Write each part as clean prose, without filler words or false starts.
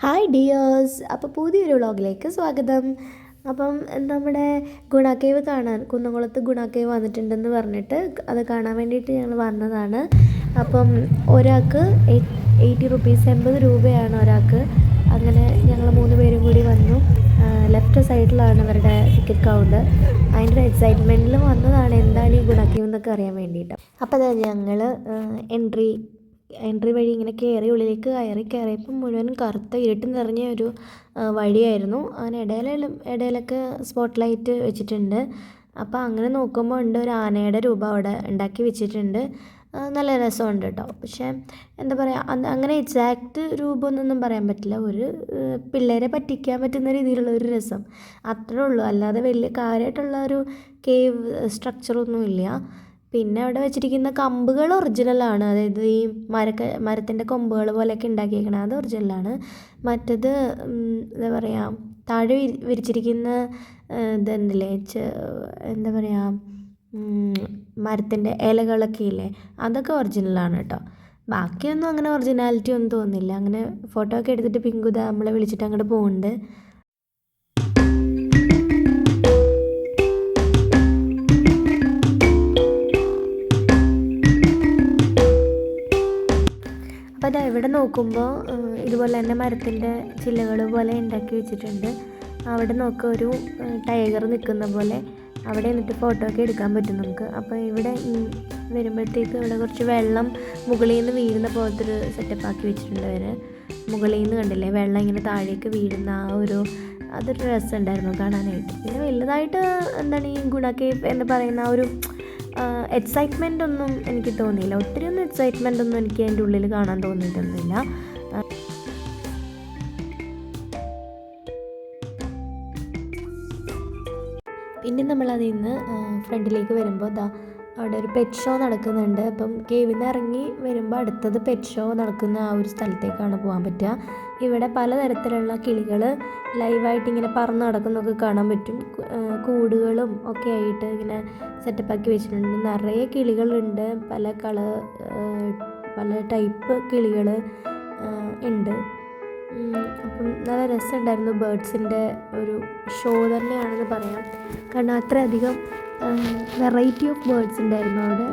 Hi dears, അപ്പോൾ പുതിയൊരു വ്ളോഗിലേക്ക് സ്വാഗതം. അപ്പം നമ്മുടെ ഗുണ കേവ് കാണാൻ കുന്നംകുളത്ത് ഗുണ കേവ് വന്നിട്ടുണ്ടെന്ന് പറഞ്ഞിട്ട് അത് കാണാൻ വേണ്ടിയിട്ട് ഞങ്ങൾ വന്നതാണ്. അപ്പം ഒരാൾക്ക് 80 റുപ്പീസ്, 80 രൂപയാണ് ഒരാൾക്ക്. അങ്ങനെ ഞങ്ങൾ 3 പേരും കൂടി വന്നു. ലെഫ്റ്റ് സൈഡിലാണ് അവരുടെ ടിക്കറ്റ് കൗണ്ടർ. അതിൻ്റെ ഒരു എക്സൈറ്റ്മെൻറ്റിൽ വന്നതാണ് എന്താണ് ഈ ഗുണ കേവ് എന്നൊക്കെ അറിയാൻ വേണ്ടിയിട്ട്. അപ്പോൾ അതെ ഞങ്ങൾ എൻട്രി വഴി ഇങ്ങനെ കയറി ഉള്ളിലേക്ക് കയറിയപ്പം മുഴുവൻ കറുത്ത ഇരുട്ട് നിറഞ്ഞ ഒരു വഴിയായിരുന്നു. അങ്ങനെ ഇടയിലൊക്കെ സ്പോട്ട് ലൈറ്റ് വെച്ചിട്ടുണ്ട്. അപ്പോൾ അങ്ങനെ നോക്കുമ്പോൾ ഉണ്ട് ഒരു ആനയുടെ രൂപം അവിടെ ഉണ്ടാക്കി വെച്ചിട്ടുണ്ട്. നല്ല രസമുണ്ട് കേട്ടോ. പക്ഷേ എന്താ പറയുക, അങ്ങനെ എക്സാക്റ്റ് രൂപമൊന്നും പറയാൻ പറ്റില്ല. ഒരു പിള്ളേരെ പറ്റിക്കാൻ പറ്റുന്ന രീതിയിലുള്ള ഒരു രസം അത്രേ ഉള്ളൂ. അല്ലാതെ വലിയ കാര്യമായിട്ടുള്ള ഒരു കേവ് സ്ട്രക്ചറൊന്നുമില്ല. പിന്നെ അവിടെ വെച്ചിരിക്കുന്ന കമ്പുകൾ ഒറിജിനലാണ്. അതായത് ഈ മരത്തിൻ്റെ കൊമ്പുകൾ പോലെയൊക്കെ ഉണ്ടാക്കിയേക്കണത് അത് ഒറിജിനലാണ്. മറ്റത് എന്താ പറയുക, താഴെ വിരിച്ചിരിക്കുന്ന ഇതെന്തില്ലേ എന്താ പറയുക, മരത്തിൻ്റെ ഇലകളൊക്കെ ഇല്ലേ, അതൊക്കെ ഒറിജിനലാണ് കേട്ടോ. ബാക്കിയൊന്നും അങ്ങനെ ഒറിജിനാലിറ്റി ഒന്നും തോന്നുന്നില്ല. അങ്ങനെ ഫോട്ടോ ഒക്കെ എടുത്തിട്ട് പിങ്കുത നമ്മളെ വിളിച്ചിട്ട് അങ്ങോട്ട് പോകുന്നുണ്ട്. അപ്പോൾ അത് ഇവിടെ നോക്കുമ്പോൾ ഇതുപോലെ തന്നെ മരത്തിൻ്റെ ചില്ലകൾ പോലെ ഉണ്ടാക്കി വെച്ചിട്ടുണ്ട്. അവിടെ നോക്കുക ഒരു ടൈഗർ നിൽക്കുന്ന പോലെ. അവിടെ നിന്നിട്ട് ഫോട്ടോ ഒക്കെ എടുക്കാൻ പറ്റും നമുക്ക്. അപ്പോൾ ഇവിടെ വരുമ്പോഴത്തേക്ക് ഇവിടെ കുറച്ച് വെള്ളം മുകളിൽ നിന്ന് വീഴുന്ന പോലത്തെ ഒരു സെറ്റപ്പ് ആക്കി വെച്ചിട്ടുണ്ട് അവർ. മുകളിൽ നിന്ന് കണ്ടില്ലേ വെള്ളം ഇങ്ങനെ താഴേക്ക് വീഴുന്ന ആ ഒരു അതൊരു രസം ഉണ്ടായിരുന്നു കാണാനായിട്ട്. പിന്നെ വലുതായിട്ട് എന്താണ് ഈ ഗുണ കേവ് എന്ന് പറയുന്ന ആ ഒരു എക്സൈറ്റ്മെൻ്റ് ഒന്നും എനിക്ക് തോന്നിയില്ല. ഒത്തിരിയൊന്നും എക്സൈറ്റ്മെൻ്റ് ഒന്നും എനിക്ക് അതിൻ്റെ ഉള്ളിൽ കാണാൻ തോന്നിയിട്ടൊന്നുമില്ല. പിന്നെ നമ്മളതിൽ നിന്ന് ഫ്രണ്ടിലേക്ക് വരുമ്പോൾ അവിടെ ഒരു പെറ്റ് ഷോ നടക്കുന്നുണ്ട്. അപ്പം കേവിൽ നിന്ന് ഇറങ്ങി വരുമ്പോൾ അടുത്തത് പെറ്റ് ഷോ നടക്കുന്ന ആ ഒരു സ്ഥലത്തേക്കാണ് പോകാൻ പറ്റുക. ഇവിടെ പലതരത്തിലുള്ള കിളികൾ ലൈവായിട്ട് ഇങ്ങനെ പറന്ന് നടക്കുന്നതൊക്കെ കാണാൻ പറ്റും. കൂടുകളും ഒക്കെ ആയിട്ട് ഇങ്ങനെ സെറ്റപ്പാക്കി വെച്ചിട്ടുണ്ട്. നിറയെ കിളികളുണ്ട്, പല ടൈപ്പ് കിളികൾ ഉണ്ട്. അപ്പം നല്ല രസമുണ്ടായിരുന്നു. ബേർഡ്സിൻ്റെ ഒരു ഷോ തന്നെയാണെന്ന് പറയാം. കാരണം അത്രയധികം വെറൈറ്റി ഓഫ് ബേർഡ്സ് ഉണ്ടായിരുന്നു അവിടെ.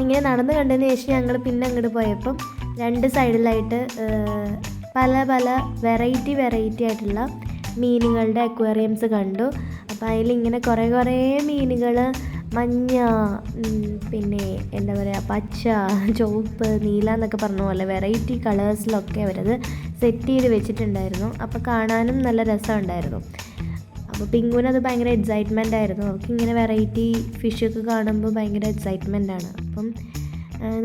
ഇങ്ങനെ നടന്ന് കണ്ടതിന് ശേഷം ഞങ്ങൾ പിന്നെ അങ്ങോട്ട് പോയപ്പം രണ്ട് സൈഡിലായിട്ട് പല വെറൈറ്റി ആയിട്ടുള്ള മീനുകളുടെ അക്വേറിയംസ് കണ്ടു. അപ്പോൾ അതിലിങ്ങനെ കുറേ മീനുകൾ മഞ്ഞ, പിന്നെ എന്താ പറയുക, പച്ച, ചുവപ്പ്, നീല എന്നൊക്കെ പറഞ്ഞ പോലെ വെറൈറ്റി കളേഴ്സിലൊക്കെ അവരത് സെറ്റ് ചെയ്ത് വെച്ചിട്ടുണ്ടായിരുന്നു. അപ്പോൾ കാണാനും നല്ല രസമുണ്ടായിരുന്നു. അപ്പോൾ പിങ്കുവിനത് ഭയങ്കര എക്സൈറ്റ്മെൻ്റ് ആയിരുന്നു. അവൾക്കിങ്ങനെ വെറൈറ്റി ഫിഷൊക്കെ കാണുമ്പോൾ ഭയങ്കര എക്സൈറ്റ്മെൻ്റാണ്. അപ്പം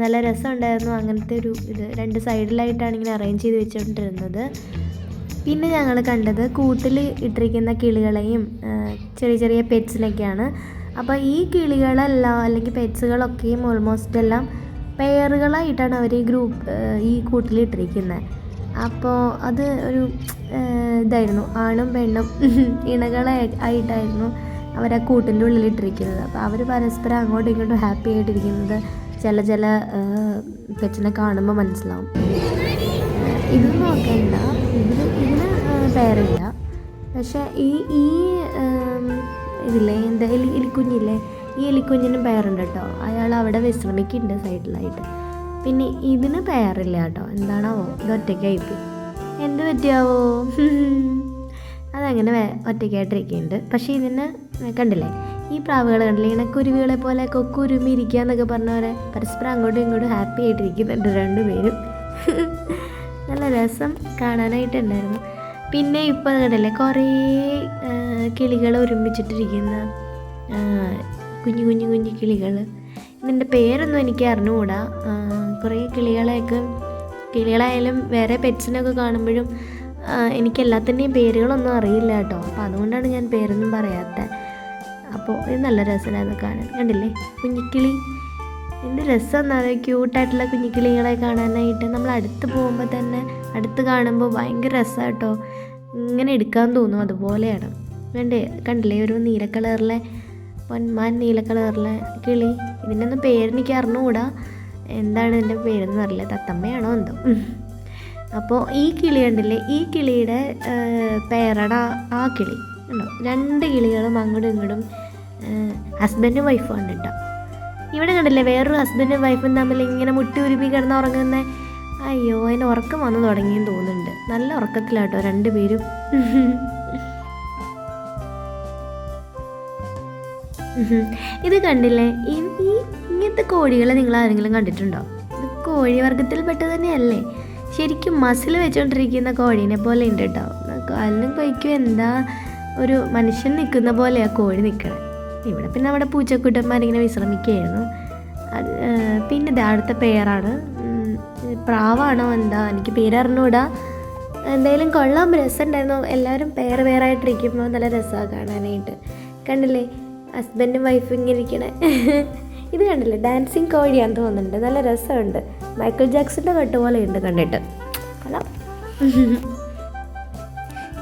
നല്ല രസമുണ്ടായിരുന്നു. അങ്ങനത്തെ ഒരു ഇത് രണ്ട് സൈഡിലായിട്ടാണ് ഇങ്ങനെ അറേഞ്ച് ചെയ്ത് വെച്ചുകൊണ്ടിരുന്നത്. പിന്നെ ഞങ്ങൾ കണ്ടത് കൂട്ടിൽ ഇട്ടിരിക്കുന്ന കിളികളെയും ചെറിയ പെറ്റ്സിനൊക്കെയാണ്. അപ്പോൾ ഈ കിളികളെല്ലാം അല്ലെങ്കിൽ പെറ്റ്സുകളൊക്കെയും ഓൾമോസ്റ്റ് എല്ലാം പെയറുകളായിട്ടാണ് അവർ ഈ കൂട്ടിലിട്ടിരിക്കുന്നത്. അപ്പോൾ അത് ഒരു ഇതായിരുന്നു, ആണും പെണ്ണും ഇണകളായിട്ടായിരുന്നു അവരാ കൂട്ടിൻ്റെ ഉള്ളിലിട്ടിരിക്കുന്നത്. അപ്പോൾ അവർ പരസ്പരം അങ്ങോട്ടും ഇങ്ങോട്ടും ഹാപ്പി ആയിട്ടിരിക്കുന്നത് ചില പെറ്റ്സിനെ കാണുമ്പോൾ മനസ്സിലാവും. ഇത് നോക്കണ്ട, ഇതിന് പേരില്ല. പക്ഷേ ഈ ഇതില്ലേ എന്താ എലിക്കുഞ്ഞില്ലേ, ഈ എലിക്കുഞ്ഞിനും പേരുണ്ട് കേട്ടോ. അയാൾ അവിടെ വിശ്രമിക്കുന്നുണ്ട് സൈഡിലായിട്ട്. പിന്നെ ഇതിന് പേരില്ല കേട്ടോ, എന്താണാവോ, ഇത് ഒറ്റയ്ക്കായിപ്പോയി. എന്ത് പറ്റിയാവോ, അതങ്ങനെ ഒറ്റയ്ക്കായിട്ടിരിക്കുന്നുണ്ട്. പക്ഷേ ഇതിന് കണ്ടില്ലേ, ഈ പ്രാവുകൾ കണ്ടില്ലേ, ഇണക്കുരുവികളെ പോലെ കൊക്കുരുമി ഇരിക്കുക എന്നൊക്കെ പറഞ്ഞവരെ പരസ്പരം അങ്ങോട്ടും ഇങ്ങോട്ടും ഹാപ്പി ആയിട്ടിരിക്കുന്നുണ്ട് രണ്ടുപേരും. നല്ല രസം കാണാനായിട്ടുണ്ടായിരുന്നു. പിന്നെ ഇപ്പോൾ കണ്ടില്ലേ കുറേ കിളികൾ ഒരുമിച്ചിട്ടിരിക്കുന്ന കുഞ്ഞു കുഞ്ഞു കുഞ്ഞു കിളികൾ. ഇതിൻ്റെ പേരൊന്നും എനിക്ക് അറിഞ്ഞുകൂടാ. കുറേ കിളികളായാലും വേറെ പെറ്റ്സിനൊക്കെ കാണുമ്പോഴും എനിക്ക് എല്ലാത്തിൻ്റെയും പേരുകളൊന്നും അറിയില്ല കേട്ടോ. അപ്പോൾ അതുകൊണ്ടാണ് ഞാൻ പേരൊന്നും പറയാത്തത്. അപ്പോൾ ഇത് നല്ല രസമായിരുന്നു കാണാൻ. കണ്ടില്ലേ കുഞ്ഞിക്കിളി, എന്ത് രസമെന്നത്, ക്യൂട്ടായിട്ടുള്ള കുഞ്ഞിക്കിളികളെ കാണാനായിട്ട്. നമ്മൾ അടുത്ത് പോകുമ്പോൾ തന്നെ, അടുത്ത് കാണുമ്പോൾ ഭയങ്കര രസമാണ് കേട്ടോ. ഇങ്ങനെ എടുക്കാൻ തോന്നും, അതുപോലെയാണ്. കണ്ടില്ലേ ഒരു നീല കളറിലെ പൊന്മാൻ നീല കളറിലെ കിളി. ഇതിൻ്റെ ഒന്നും പേരെനിക്ക് അറിഞ്ഞുകൂടാ, എന്താണ് ഇതിൻ്റെ പേരെന്ന് അറിയില്ല, തത്തമ്മയാണോ എന്തോ. അപ്പോൾ ഈ കിളി കണ്ടില്ലേ, ഈ കിളിയുടെ പേരാണ് ആ കിളി. ഉണ്ടോ, 2 കിളികളും അങ്ങോട്ടും ഇങ്ങോട്ടും ഹസ്ബൻഡും വൈഫുമാണ് കേട്ടോ. ഇവിടെ കണ്ടില്ലേ വേറൊരു ഹസ്ബൻഡും വൈഫും തമ്മിൽ ഇങ്ങനെ മുട്ടി ഉരുപ്പി കിടന്ന് ഉറങ്ങുന്ന. അയ്യോ, അതിന് ഉറക്കം വന്നു തുടങ്ങിയെന്ന് തോന്നുന്നുണ്ട്. നല്ല ഉറക്കത്തിലാട്ടോ രണ്ടുപേരും. ഇത് കണ്ടില്ലേ, ഇങ്ങനത്തെ കോഴികളെ നിങ്ങൾ ആരെങ്കിലും കണ്ടിട്ടുണ്ടോ? ഇത് കോഴി വർഗത്തിൽപ്പെട്ട തന്നെയല്ലേ. ശരിക്കും മസിൽ വെച്ചുകൊണ്ടിരിക്കുന്ന കോഴീനെ പോലെ ഉണ്ട് കേട്ടോ. കാലിനും കൈക്കും എന്താ ഒരു മനുഷ്യൻ നിൽക്കുന്ന പോലെയാണ് കോഴി നിൽക്കണത്. ഇവിടെ പിന്നെ നമ്മുടെ പൂച്ചക്കുട്ടന്മാരിങ്ങനെ വിശ്രമിക്കുകയായിരുന്നു. പിന്നെ അടുത്ത പേരാണ്, പ്രാവാണോ എന്താ എനിക്ക് പേരറിഞ്ഞൂടാ. എന്തായാലും കൊള്ളാം, രസമുണ്ടായിരുന്നു. എല്ലാവരും പേരായിട്ടിരിക്കുമ്പോൾ നല്ല രസമാണ് കാണാനായിട്ട്. കണ്ടില്ലേ ഹസ്ബൻഡും വൈഫും ഇങ്ങനെ ഇരിക്കണേ. ഇത് കണ്ടില്ലേ ഡാൻസിങ് കോഴിയാന്ന് തോന്നുന്നുണ്ട്, നല്ല രസമുണ്ട്. മൈക്കിൾ ജാക്സൻ്റെ കട്ട് പോലെ ഉണ്ട് കണ്ടിട്ട്. കൊള്ളാം.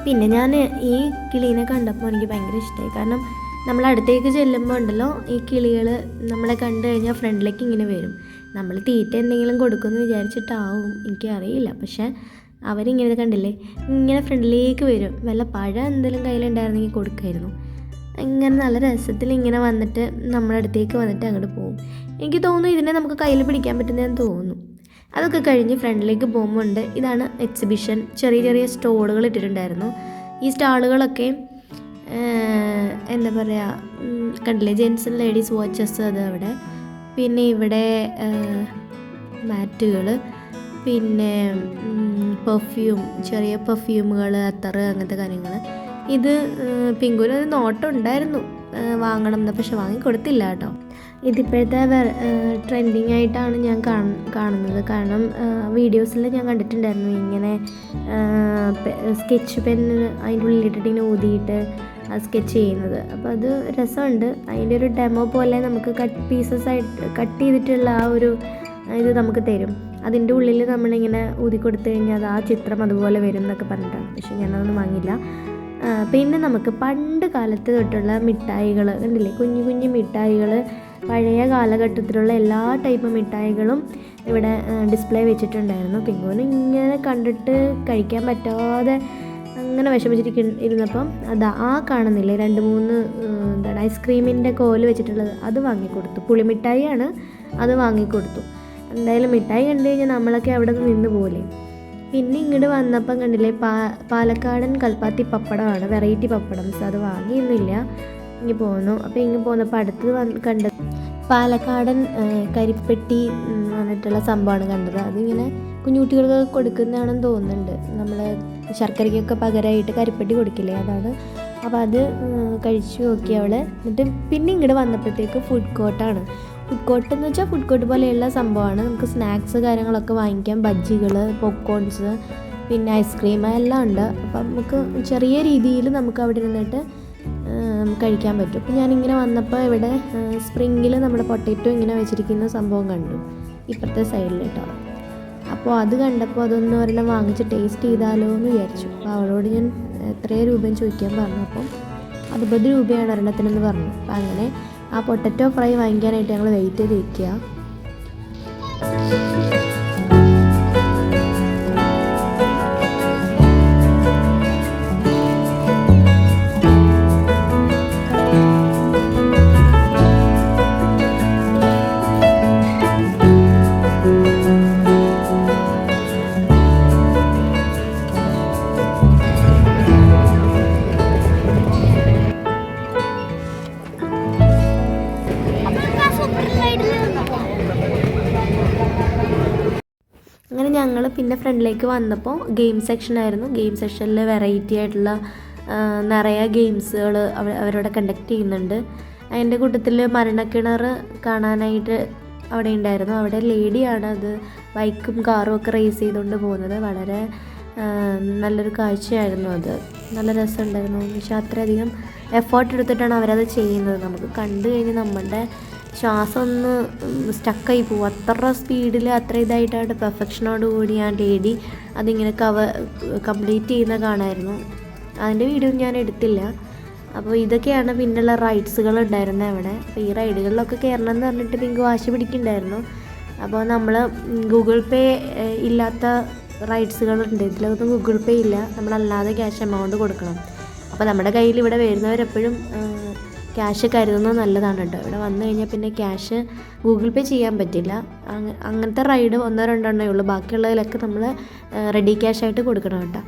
പിന്നെ ഞാൻ ഈ കിളീനെ കണ്ടപ്പോൾ എനിക്ക് ഭയങ്കര ഇഷ്ടമായി. കാരണം നമ്മൾ അടുത്തേക്ക് ചെല്ലുമ്പോൾ ഉണ്ടല്ലോ, ഈ കിളികൾ നമ്മളെ കണ്ടു കഴിഞ്ഞാൽ ഫ്രണ്ടിലേക്ക് ഇങ്ങനെ വരും. നമ്മൾ തീറ്റ എന്തെങ്കിലും കൊടുക്കുമെന്ന് വിചാരിച്ചിട്ടാവും, എനിക്കറിയില്ല. പക്ഷേ അവരിങ്ങനെ കണ്ടില്ലേ, ഇങ്ങനെ ഫ്രണ്ടിലേക്ക് വരും. വല്ല പഴം എന്തെങ്കിലും കയ്യിലുണ്ടായിരുന്നെങ്കിൽ കൊടുക്കുമായിരുന്നു. ഇങ്ങനെ നല്ല രസത്തിൽ ഇങ്ങനെ വന്നിട്ട് നമ്മുടെ അടുത്തേക്ക് വന്നിട്ട് അങ്ങോട്ട് പോകും. എനിക്ക് തോന്നുന്നു ഇതിനെ നമുക്ക് കയ്യിൽ പിടിക്കാൻ പറ്റുന്നതെന്ന് തോന്നുന്നു. അതൊക്കെ കഴിഞ്ഞ് ഫ്രണ്ടിലേക്ക് പോകുമ്പോൾ ഇതാണ് എക്സിബിഷൻ. ചെറിയ ചെറിയ സ്റ്റോളുകൾ ഇട്ടിട്ടുണ്ടായിരുന്നു. ഈ സ്റ്റാളുകളൊക്കെ എന്താ പറയുക, കണ്ടില്ലേ ജെൻസ് ആൻഡ് ലേഡീസ് വാച്ചസ് അത് അവിടെ. പിന്നെ ഇവിടെ മാറ്റുകൾ, പിന്നെ ചെറിയ പെർഫ്യൂമുകൾ, അത്തറ്, അങ്ങനത്തെ കാര്യങ്ങൾ. ഇത് പിങ്കുവിന് ഒരു നോട്ടം ഉണ്ടായിരുന്നു വാങ്ങണം എന്ന്, പക്ഷെ വാങ്ങിക്കൊടുത്തില്ല കേട്ടോ. ഇതിപ്പോഴത്തെ ട്രെൻഡിങ് ആയിട്ടാണ് ഞാൻ കാണുന്നത്. കാരണം വീഡിയോസിൽ ഞാൻ കണ്ടിട്ടുണ്ടായിരുന്നു ഇങ്ങനെ സ്കെച്ച് പെൻ അതിൻ്റെ ഉള്ളിലിട്ടിട്ട് ഇങ്ങനെ ഊതിയിട്ട് സ്കെച്ച് ചെയ്യുന്നത്. അപ്പോൾ അത് രസമുണ്ട്. അതിൻ്റെ ഒരു ഡെമോ പോലെ നമുക്ക് കട്ട് ചെയ്തിട്ടുള്ള ആ ഒരു ഇത് നമുക്ക് തരും. അതിൻ്റെ ഉള്ളിൽ നമ്മളിങ്ങനെ ഊതി കൊടുത്തു കഴിഞ്ഞാൽ അത് ആ ചിത്രം അതുപോലെ വരും എന്നൊക്കെ പറഞ്ഞിട്ടാണ്. പക്ഷെ ഞാനതൊന്നും വാങ്ങില്ല. പിന്നെ നമുക്ക് പണ്ട് കാലത്ത് തൊട്ടുള്ള മിഠായികൾ കണ്ടില്ലേ, കുഞ്ഞു കുഞ്ഞു മിഠായികൾ, പഴയ കാലഘട്ടത്തിലുള്ള എല്ലാ ടൈപ്പ് മിഠായികളും ഇവിടെ ഡിസ്പ്ലേ വെച്ചിട്ടുണ്ടായിരുന്നു. പിങ്കുവിന് ഇങ്ങനെ കണ്ടിട്ട് കഴിക്കാൻ പറ്റാതെ അങ്ങനെ വിഷമിച്ചിരുന്നപ്പം ആ കാണുന്നില്ലേ 2-3 എന്താണ് ഐസ്ക്രീമിൻ്റെ കോല് വെച്ചിട്ടുള്ളത്, അത് വാങ്ങിക്കൊടുത്തു. പുളിമിഠായിയാണ്, അത് വാങ്ങിക്കൊടുത്തു. എന്തായാലും മിഠായി കണ്ടു കഴിഞ്ഞാൽ നമ്മളൊക്കെ അവിടെ നിന്ന് പോലെ. പിന്നെ ഇങ്ങോട്ട് വന്നപ്പം കണ്ടില്ലേ പാലക്കാടൻ കൽപ്പാത്തി പപ്പടമാണ്, വെറൈറ്റി പപ്പടംസ്. അത് വാങ്ങിയൊന്നുമില്ല, ഇങ്ങ് പോന്നു. അപ്പോൾ ഇങ്ങ് പോന്നപ്പോൾ അടുത്ത് കണ്ടത് പാലക്കാടൻ കരിപ്പെട്ടി വന്നിട്ടുള്ള സംഭവമാണ് കണ്ടത്. അതിങ്ങനെ കുഞ്ഞുകുട്ടികൾക്ക് കൊടുക്കുന്നതാണെന്ന് തോന്നുന്നുണ്ട്. നമ്മൾ ശർക്കരയ്ക്കൊക്കെ പകരമായിട്ട് കരിപ്പെട്ടി കൊടുക്കില്ലേ, അതാണ്. അപ്പോൾ അത് കഴിച്ചു നോക്കി അവൾ. എന്നിട്ട് പിന്നെ ഇങ്ങോട്ട് വന്നപ്പോഴത്തേക്ക് ഫുഡ് കോർട്ടാണ്. ഫുഡ് കോർട്ട് എന്ന് വെച്ചാൽ ഫുഡ് കോർട്ട് പോലെയുള്ള സംഭവമാണ്. നമുക്ക് സ്നാക്സ് കാര്യങ്ങളൊക്കെ വാങ്ങിക്കാം, ബജ്ജികൾ, പോപ്കോൺസ്, പിന്നെ ഐസ്ക്രീം എല്ലാം ഉണ്ട്. അപ്പം നമുക്ക് ചെറിയ രീതിയിൽ നമുക്ക് അവിടെ ഇരുന്നിട്ട് നമുക്ക് കഴിക്കാൻ പറ്റും. അപ്പോൾ ഞാനിങ്ങനെ വന്നപ്പോൾ ഇവിടെ സ്പ്രിങ്ങിൽ നമ്മുടെ പൊട്ടറ്റോ ഇങ്ങനെ വെച്ചിരിക്കുന്ന സംഭവം കണ്ടു, ഇപ്പുറത്തെ സൈഡിൽ കേട്ടോ. അപ്പോൾ അത് കണ്ടപ്പോൾ അതൊന്നും ഒരെണ്ണം വാങ്ങിച്ച് ടേസ്റ്റ് ചെയ്താലോ എന്ന് വിചാരിച്ചു. അപ്പോൾ അവളോട് ഞാൻ എത്രയോ രൂപയും ചോദിക്കാൻ പറഞ്ഞു. അപ്പം 60 രൂപയാണ് ഒരെണ്ണത്തിനെന്ന് പറഞ്ഞു. അപ്പോൾ അങ്ങനെ ആ പൊട്ടറ്റോ ഫ്രൈ വാങ്ങിക്കാനായിട്ട് ഞങ്ങൾ വെയിറ്റ് ചെയ്തിരിക്കുക. അങ്ങനെ ഞങ്ങൾ പിന്നെ ഫ്രണ്ടിലേക്ക് വന്നപ്പോൾ ഗെയിം സെക്ഷനായിരുന്നു. ഗെയിം സെക്ഷനിൽ വെറൈറ്റി ആയിട്ടുള്ള നിറയെ ഗെയിംസുകൾ അവരവിടെ കണ്ടക്ട് ചെയ്യുന്നുണ്ട്. അതിൻ്റെ കൂട്ടത്തിൽ മരണക്കിണർ കാണാനായിട്ട് അവിടെ ഉണ്ടായിരുന്നു. അവിടെ ലേഡിയാണ് അത് ബൈക്കും കാറും ഒക്കെ റേസ് ചെയ്തുകൊണ്ട് പോകുന്നത്. വളരെ നല്ലൊരു കാഴ്ചയായിരുന്നു അത്. നല്ല രസമുണ്ടായിരുന്നു. പക്ഷേ അത്രയധികം എഫേർട്ട് എടുത്തിട്ടാണ് അവരത് ചെയ്യുന്നത്. നമുക്ക് കണ്ടു കഴിഞ്ഞ് നമ്മളുടെ ശ്വാസം ഒന്ന് സ്റ്റക്കായി പോകും. അത്ര സ്പീഡിൽ അത്ര ഇതായിട്ടാണ് പെർഫെക്ഷനോട് കൂടി ആ ലേഡി അതിങ്ങനെ കംപ്ലീറ്റ് ചെയ്യുന്ന കാണാമായിരുന്നു. അതിൻ്റെ വീഡിയോ ഞാൻ എടുത്തില്ല. അപ്പോൾ ഇതൊക്കെയാണ് പിന്നെയുള്ള റൈഡ്സുകൾ ഉണ്ടായിരുന്നത് അവിടെ. അപ്പോൾ ഈ റൈഡുകളിലൊക്കെ കയറണം എന്ന് പറഞ്ഞിട്ട് പിങ്ക് വാശി പിടിക്കുന്നുണ്ടായിരുന്നു. അപ്പോൾ നമ്മൾ ഗൂഗിൾ പേ ഇല്ലാത്ത റൈഡ്സുകളുണ്ട്. ഇതിലൊന്നും ഗൂഗിൾ പേ ഇല്ല, നമ്മളല്ലാതെ ക്യാഷ് എമൗണ്ട് കൊടുക്കണം. അപ്പോൾ നമ്മുടെ കയ്യിൽ ഇവിടെ വരുന്നവരെപ്പോഴും ക്യാഷ് കരുതുന്നത് നല്ലതാണ് കേട്ടോ. ഇവിടെ വന്നു കഴിഞ്ഞാൽ പിന്നെ ക്യാഷ് ഗൂഗിൾ പേ ചെയ്യാൻ പറ്റില്ല. അങ്ങനത്തെ റൈഡ് 1-2 ഉള്ളൂ. ബാക്കിയുള്ളതിലൊക്കെ നമ്മൾ റെഡി ക്യാഷായിട്ട് കൊടുക്കണം കേട്ടോ.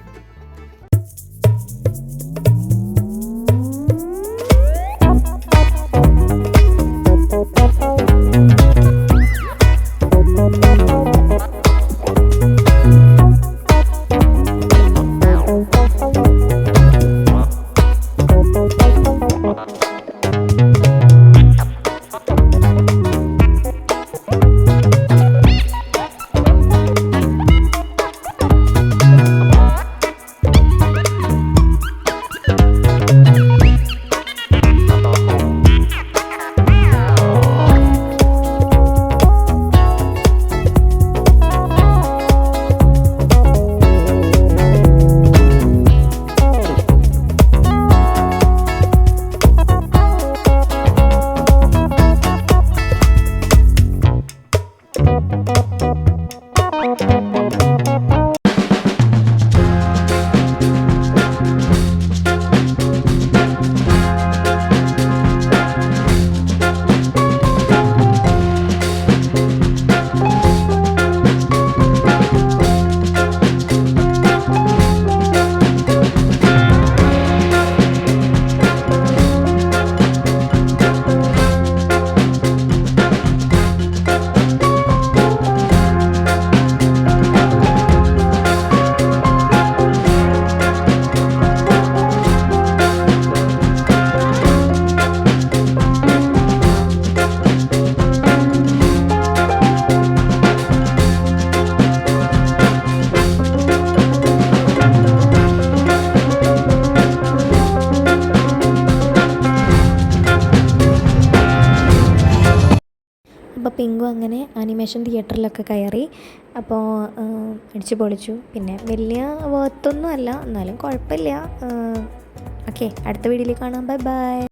അപ്പോൾ പിങ്കു അങ്ങനെ ആനിമേഷൻ തിയേറ്ററിലൊക്കെ കയറി. അപ്പോൾ അടിച്ചു പൊളിച്ചു. പിന്നെ വലിയ വർത്തൊന്നും അല്ല, എന്നാലും കുഴപ്പമില്ല. ഓക്കെ, അടുത്ത വീഡിയോയിൽ കാണാം. Bye bye.